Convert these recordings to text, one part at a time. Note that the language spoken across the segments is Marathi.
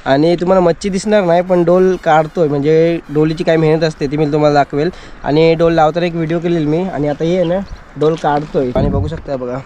आणि तुम्हाला मच्छी दिसणार नाही, पण डोल काढतोय म्हणजे डोलीची काय मेहनत असते ती मी तुम्हाला दाखवेल. आणि डोल लावताना एक व्हिडिओ केलेली मी, आणि आता हे आहे ना डोल काढतोय आणि बघू शकता बघा.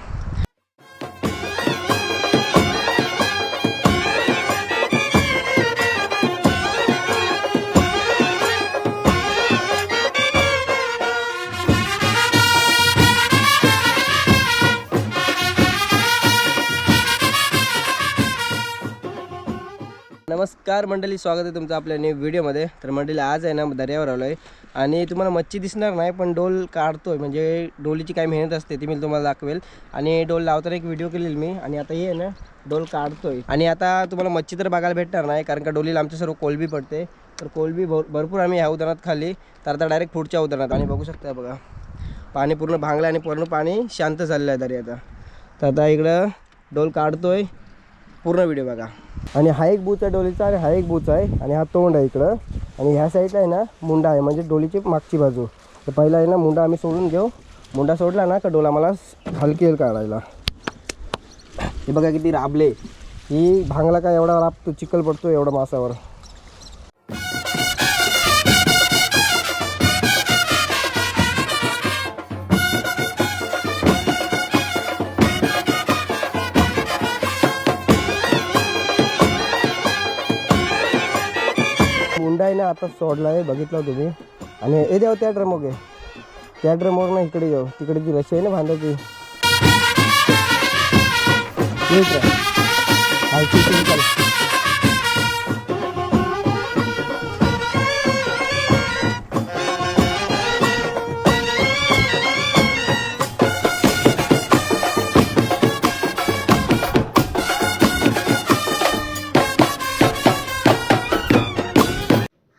नमस्कार मंडळी, स्वागत आहे तुमचं आपल्या न्यू व्हिडिओमध्ये. तर मंडळी आज आहे ना दर्यावर आलो आहे, आणि तुम्हाला मच्छी दिसणार नाही, पण डोल काढतोय म्हणजे डोलीची काय मेहनत असते ती मी तुम्हाला दाखवेल. आणि डोल लावताना एक व्हिडिओ केलेली मी, आणि आता हे आहे ना डोल काढतोय. आणि आता तुम्हाला मच्छी तर बघायला भेटणार नाही, कारण का डोलीला आमच्या सर्व कोलबी पडते. तर कोलबी भरपूर आम्ही ह्या उदाहरणात खाल्ली, तर आता डायरेक्ट पुढच्या उदाहरणात. आणि बघू शकता बघा, पाणी पूर्ण भांगलं आणि पूर्ण पाणी शांत झालेलं आहे दर्यात. तर आता इकडं डोल काढतोय, पूर्ण व्हिडिओ बघा. आणि हा एक बूच आहे डोलीचा, आणि हा एक बूच आहे, आणि हा तोंड आहे इकडं. आणि ह्या साईडला आहे ना मुंडा आहे, म्हणजे डोलीची मागची बाजू. तर पहिला आहे ना मुंडा आम्ही सोडून घेऊ. मुंडा सोडला ना का डोला मला हलकी येईल काढायला. हे बघा किती राबले, ही भांगला का एवढा राबतो, चिखल पडतो एवढा मासावर. मुंडा आहे ना आता सोडला आहे, बघितलं तुम्ही. आणि हे द्यावं त्या ड्रम वगैरे, त्या ड्रमवर ना इकडे येऊ, तिकडे जी रशी आहे ना बांधायची.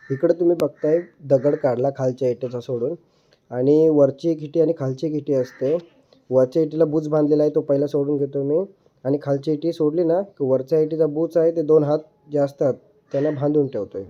इकडे तुम्ही बघताय दगड काढला खालच्या इटेचा सोडून, आणि वरची एक इटी आणि खालची एक इटी असते. वरच्या इटीला बूच बांधलेला आहे, तो पहिला सोडून घेतो मी. आणि खालची इटी सोडली ना की वरच्या इटीचा बूच आहे ते 2 हात जे असतात त्यांना बांधून ठेवतोय.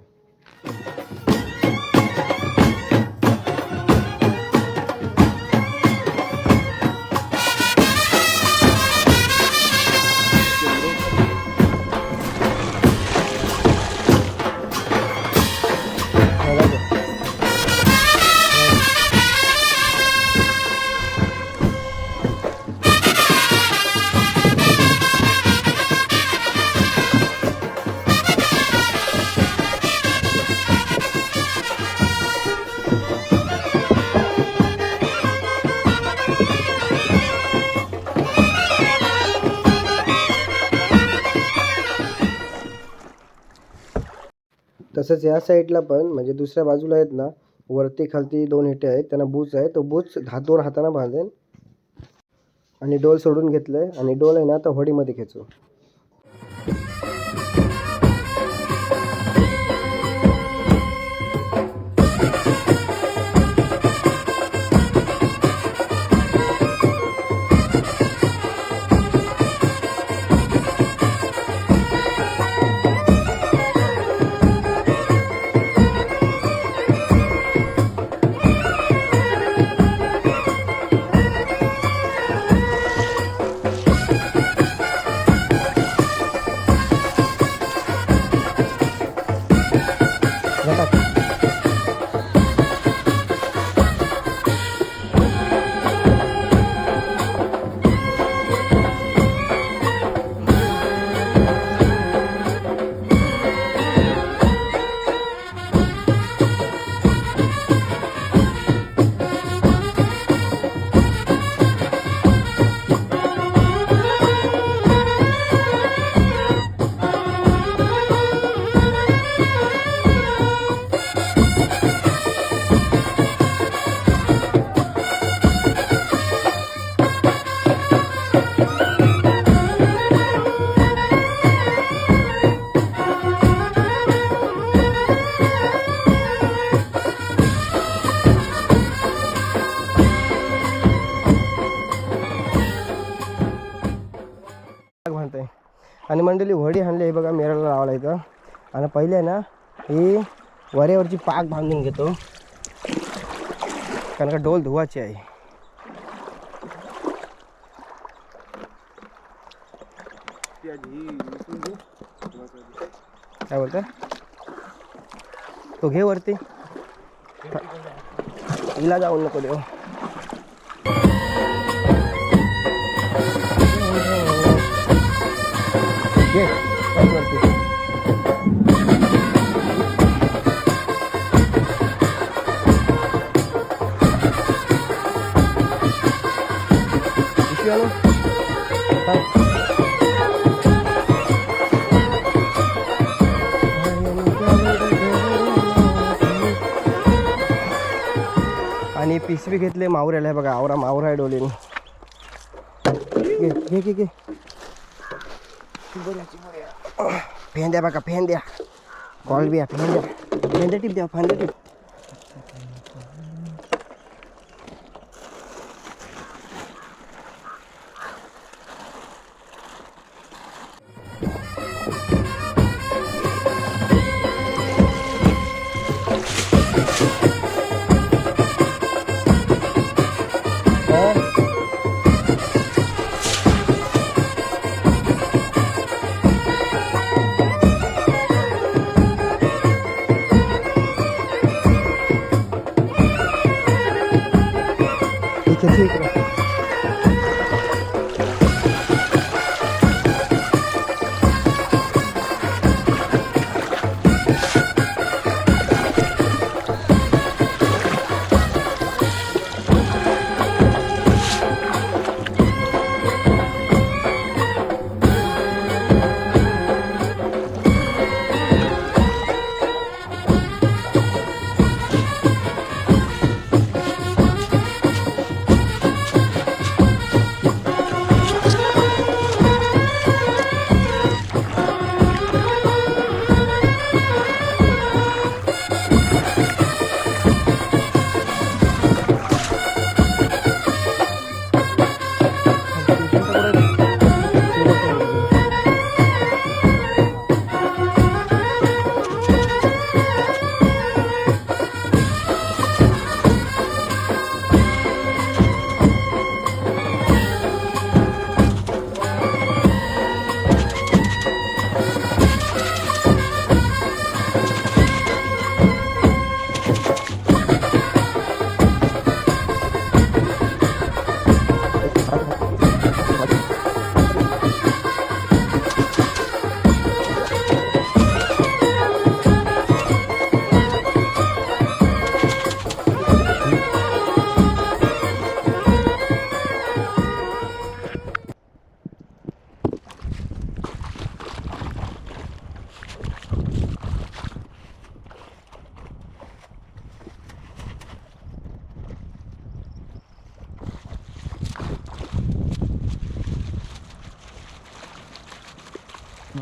तसंच या साईडला पण, म्हणजे दुसऱ्या बाजूला आहेत ना वरती खालती 2 इटे आहेत, त्यांना बूच आहे. तो बूच 2 हाताने बांधेन. आणि डोल सोडून घेतलंय, आणि डोल आहे ना आता होडीमध्ये खेचू. आणि मंडळी वडी हाणली हे बघा, मेराला लावला इथं. आणि पहिले ना ही वऱ्यावरची पाक बांधून घेतो, कारण का डोल धुवाची आहे. काय बोलता? तो घे वरती, हिला जाऊन नको देऊ. घे वरती. आणि पिशवी घेतले मावऱ्याला. आहे बघा, आवरा मावरा आहे डोलीने. घे घे घे. फेंद्या बघा, फेंद्या कॉलबिया, फेंद्या फेंद्या टिप द्या, फेंद्या टिप.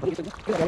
ठीक आहे.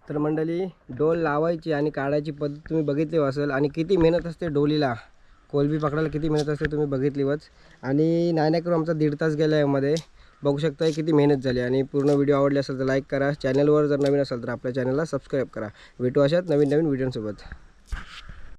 तर मंडळी, डोल लावायची आणि काढायची पद्धत तुम्ही बघितली असेल आणि किती मेहनत असते डोलीला, कोलबी पकडायला किती मेहनत असते तुम्ही बघितलीच. आणि नाही करून आमचा 1.5 तास गेला यामध्ये. बघू शकता किती मेहनत झाली. आणि पूर्ण व्हिडिओ आवडले असेल तर लाईक करा. चॅनलवर जर नवीन असेल तर आपल्या चॅनलला सबस्क्राईब करा. भेटू अशात नवीन व्हिडिओसोबत.